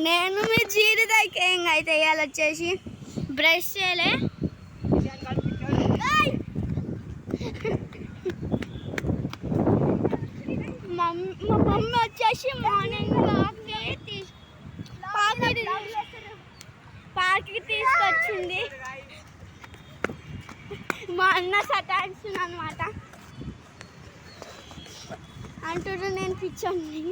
నేను మీ జీడిదాకి ఏం అయితే వేయాలి వచ్చేసి బ్రష్ చేయలే. మా మమ్మీ వచ్చేసి మార్నింగ్ పార్క్కి తీసుకొచ్చింది. మా అన్న సతాయిస్తుంది అనమాట. అంటున్నా నేను పిచ్చోని.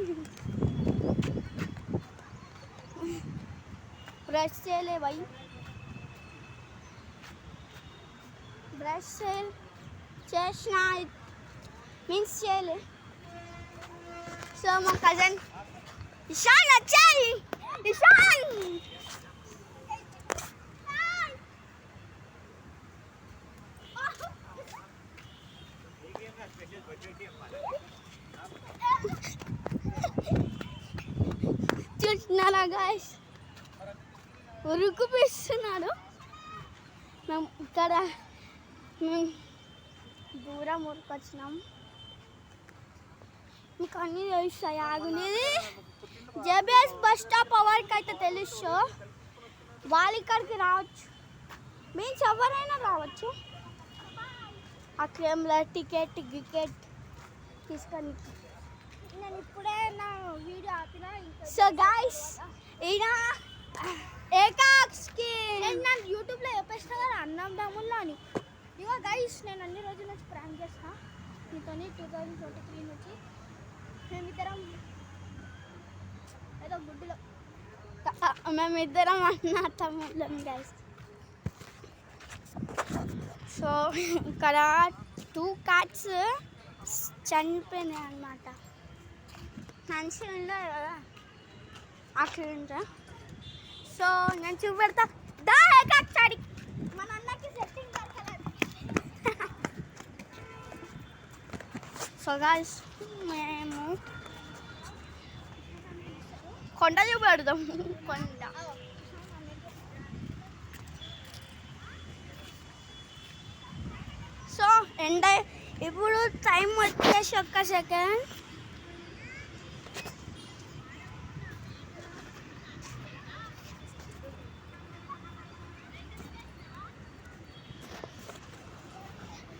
బ్రష్ చేయలే భయ్, బ్రష్ చేసిన మీన్స్ చేయలే. సో మా కజన్ ఇషాన్ వచ్చాయి. ఇషాన్ చూస్తున్నారా గాయస్, ఉరుకుపిస్తున్నాడు. మేము ఇక్కడ దూరం ఉరుకొచ్చినాం. మీకు అన్నీ తెలుస్తాయి. ఆగునేది జేబీఎస్ బస్ స్టాప్ అవర్కి అయితే తెలుసు. వాళ్ళు ఇక్కడికి రావచ్చు, మీన్స్ ఎవరైనా రావచ్చు. అక్కడేంలో టికెట్ గికెట్ తీసుకొని. నేను ఇప్పుడే నా వీడియో ఆపినా. సో గాయస్ ఈయన ఏకాక్స్కి నేను యూట్యూబ్లో చెప్పేసిన కదా అన్నం దమ్ముల్లో అని. ఇగో గైస్ నేను అన్ని రోజుల నుంచి ప్రాంక్ చేస్తా మీతో. 2023 నుంచి మేమిద్దరం ఏదో గుడ్డులో మేమిద్దరం అన్న తమ్ముళ్ళం గైస్. సో ఇక్కడ 2 cats చనిపోయినాయి అన్నమాట. మంచిగా ఉండదు కదా అక్కడ ఉంటా. సో నేను చూపెడతా. దా ఏకాక్షాడి మన అన్నకి సెట్టింగ్ దొరకలేదు. సో గాయ్స్ మేము కొండ చూపెడదాం. కొండ సో ఎండ ఇప్పుడు టైం వచ్చేసి 1 సెకండ్.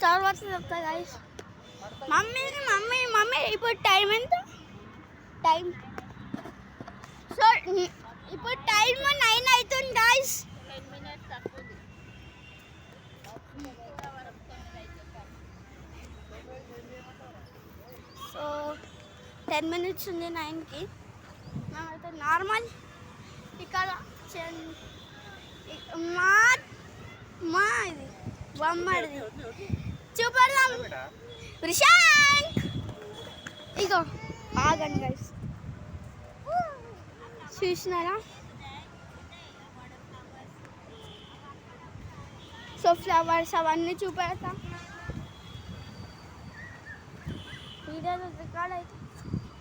తర్వాత చెప్తా గాయస్. మమ్మీ ఇప్పుడు టైం ఎంత? టైం సో ఇప్పుడు టైం 9 అవుతుంది గాయస్. సో 10 minutes ఉంది 9కి. మేమైతే నార్మల్ ఇక్కడ మా ఇది బొమ్మడిది చూపడదాం. రిషాంక్ ఇగో ఆగండి గైస్, చూసినారా? సో ఫ్లవర్స్ అవన్నీ చూపెడతా.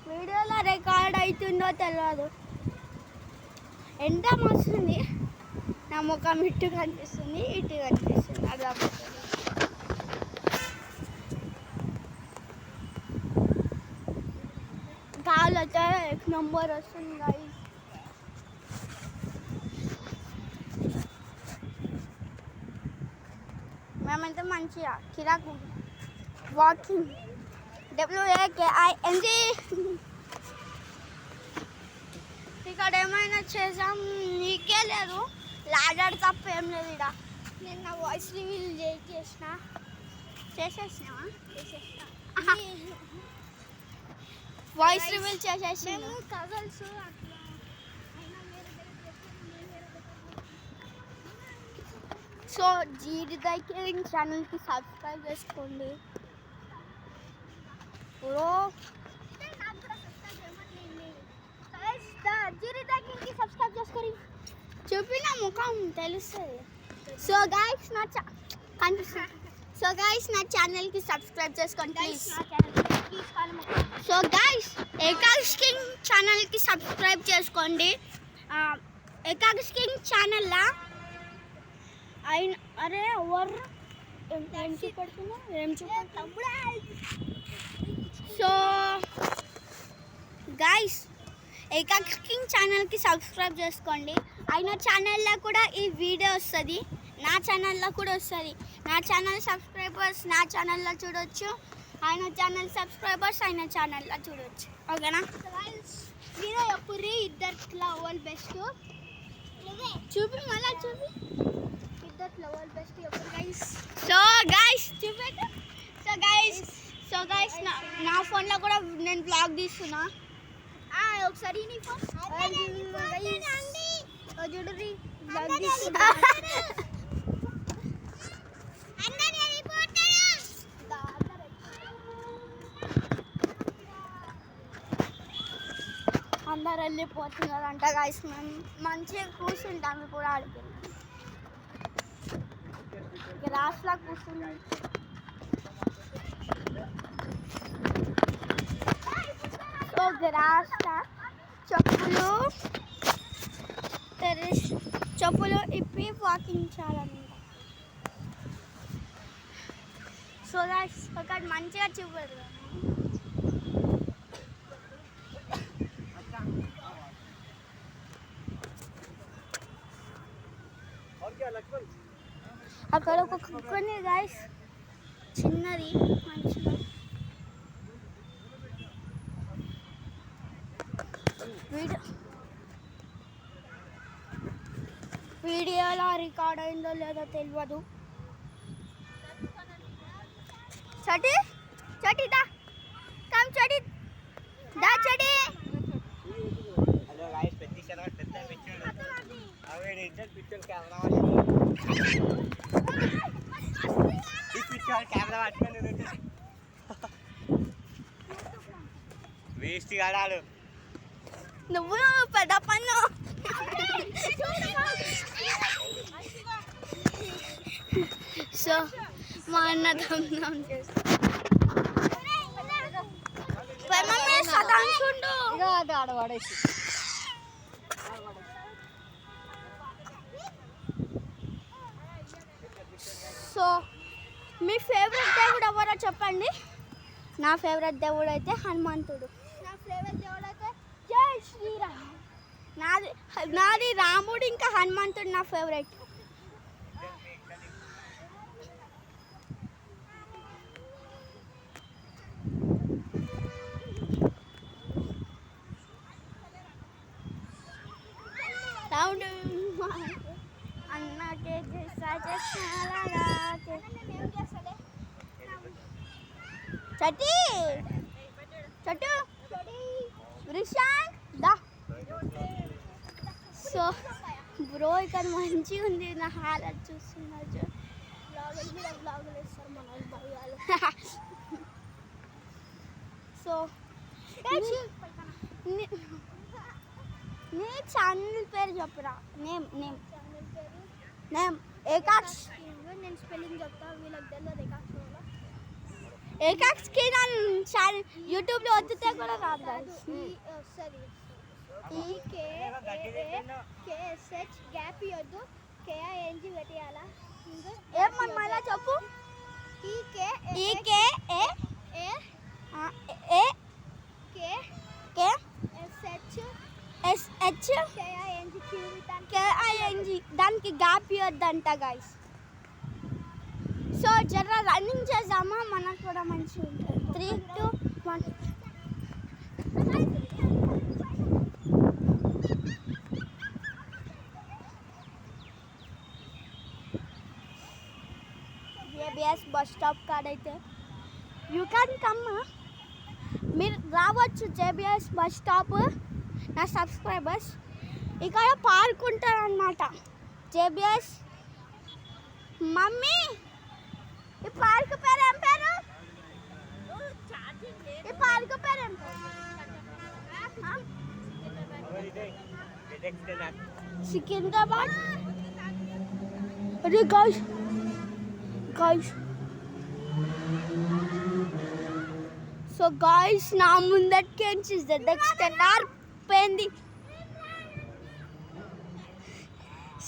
వీడియోలో రికార్డ్ అవుతుందో తెలియదు. ఎండ మస్తుంది. నా ముఖం ఇటు కనిపిస్తుంది, ఇటు కనిపిస్తుంది. అది గాలి అయితే 1 నెంబర్ వస్తుంది గాయస్. మేమైతే మంచిగా కిరాకు వాకింగ్ WAKING. ఇక్కడ ఏమైనా చేసాం నీకే లేదు. లాడాడు తప్ప ఏం లేదు. ఇక్కడ నేను నా వాయిస్ రివీల్ చేసేసిన వాయిస్ రివీల్ చేసేసాను. కజల్స్ సో జీడిదాకి ఛానల్కి సబ్స్క్రైబ్ చేసుకోండి. జీడిదాకి సబ్స్క్రైబ్ చేసుకొని చూపిన ముఖం తెలుస్తుంది. సో గాయస్ నా ఛానల్కి సబ్స్క్రైబ్ చేసుకోండి ప్లీజ్. సో గాయస్ ఏకాగ్స్ కింగ్ ఛానల్కి సబ్స్క్రైబ్ చేసుకోండి. ఏకాగ్స్ కింగ్ ఛానల్లో అరే ఎవరు ఏం చూపెడుతున్నా ఏం చూపెడతా. సో గాయస్ ఏకాక్ష కింగ్ ఛానల్కి సబ్స్క్రైబ్ చేసుకోండి. ఆయన ఛానల్లో కూడా ఈ వీడియో వస్తుంది, నా ఛానల్లో కూడా వస్తుంది. నా ఛానల్ సబ్స్క్రైబర్స్ నా ఛానల్లో చూడొచ్చు, ఆయన ఛానల్ సబ్స్క్రైబర్స్ ఆయన ఛానల్లో చూడొచ్చు. ఓకేనా? మీరు ఎప్పుడు ఇద్దరిలో ఎవరు బెస్ట్ చూపి, మళ్ళీ చూపి. ఇద్దరిలో ఎవరు బెస్ట్ ఎప్పుడు గైస్? సో గైస్ చూపెట్టు. సో గైస్ నా ఫోన్లో కూడా నేను బ్లాగ్ తీస్తున్నా. ఒకసారి నీ ఫోన్ చూడండి, బ్లాగ్ తీస్తున్నా. అందరు వెళ్ళిపోతున్నారంట గైస్. మేము మంచిగా కూర్చుంటాము. కూడా ఆడుకున్నాం, గ్రాస్లా కూర్చున్నాం. సో గ్రాస్లా చెప్పులు ఇప్పి వాకింగ్ చేయాలన్నమాట. సో గైస్ ఒకటి మంచిగా చూపదు. అక్కడ ఒక కుక్కని గైస్, చిన్నది మంచిగా. వీడియోలో రికార్డ్ అయిందో లేదో తెలియదు. చటి దా కమ్ చటి దా చటి. హలో గైస్, పెద్ద పిక్చర్ అవే ఇద్దరు పిక్చర్ కెమెరా ఈ పిక్చర్ కెమెరా పట్టుకొని వేస్ట్ కాడాడు. నువ్వు పెద్ద పన్ను. సో మా అన్న దమ్నం చేస్తాడు. సో మీ ఫేవరెట్ దేవుడు ఎవరో చెప్పండి. నా ఫేవరెట్ దేవుడు అయితే హనుమంతుడు. నా ఫేవరెట్ దేవుడు అయితే జై శ్రీరామ్. నాది రాముడు ఇంకా హనుమంతుడు నా ఫేవరెట్. అన్నకే చటి చటు రిషాంక్ దా. సో బ్రో ఇక్కడ మంచిగా ఉంది. నా హాలత్ చూస్తున్నారు. బ్లాగులు ఇస్తారు మన భయాలు. సో నీ ఛానల్ పేరు చెప్పురా. నేమ్ ఏకాక్ష్. నేను స్పెల్లింగ్ చెప్తా, వీళ్ళకి తెలియదు. ఏకాక్షకి నన్ను ఛానల్ యూట్యూబ్లో వద్దితే కూడా రాదు. సరే ఈకేఎస్హెచ్ గ్యాప్ ఇవ్వద్దు, కేఐఎన్జి పెట్టేయాలా? ఏమన్నా మళ్ళా చెప్పు. కేఐఎన్జి దానికి గ్యాప్ ఇవ్వద్దంట గైస్. సో జర రన్నింగ్ చేద్దామా, మనకు కూడా మంచిగా ఉంటుంది. 3, 2, 1. జేబీఎస్ బస్ స్టాప్ కాడైతే యూ క్యాన్ కమ్, మీరు రావచ్చు. జేబీఎస్ బస్ స్టాప్ నా సబ్స్క్రైబర్స్. ఇక్కడ పార్క్ ఉంటుంది అన్నమాట. జేబీఎస్ మమ్మీ, ఈ పార్క్ పేరు ఏం పేరు? ఈ పార్క్ పేరు ఏం పేరు? సికింద్రాబాద్. అరే గాయ్స్ సో గాయ్స్ నా ముందటికేంచి ZX10R పోయింది.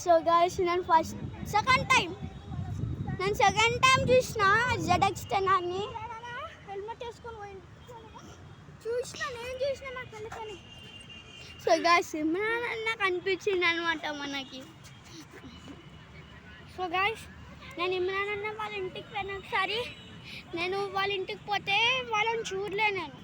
సో గాయ్స్ నేను సెకండ్ టైం చూసిన ZX10Rని. హెల్మెట్ వేసుకొని పోయింది. నేను చూసిన నా కళ్ళకని. సో గాయస్ ఇమ్రాన్ అన్న కనిపించింది అనమాట మనకి. సో గాయస్ నేను ఇమ్రాన్ అన్న వాళ్ళ ఇంటికి పోయిన ఒకసారి, నేను వాళ్ళ ఇంటికి పోతే వాళ్ళని చూడలే నేను.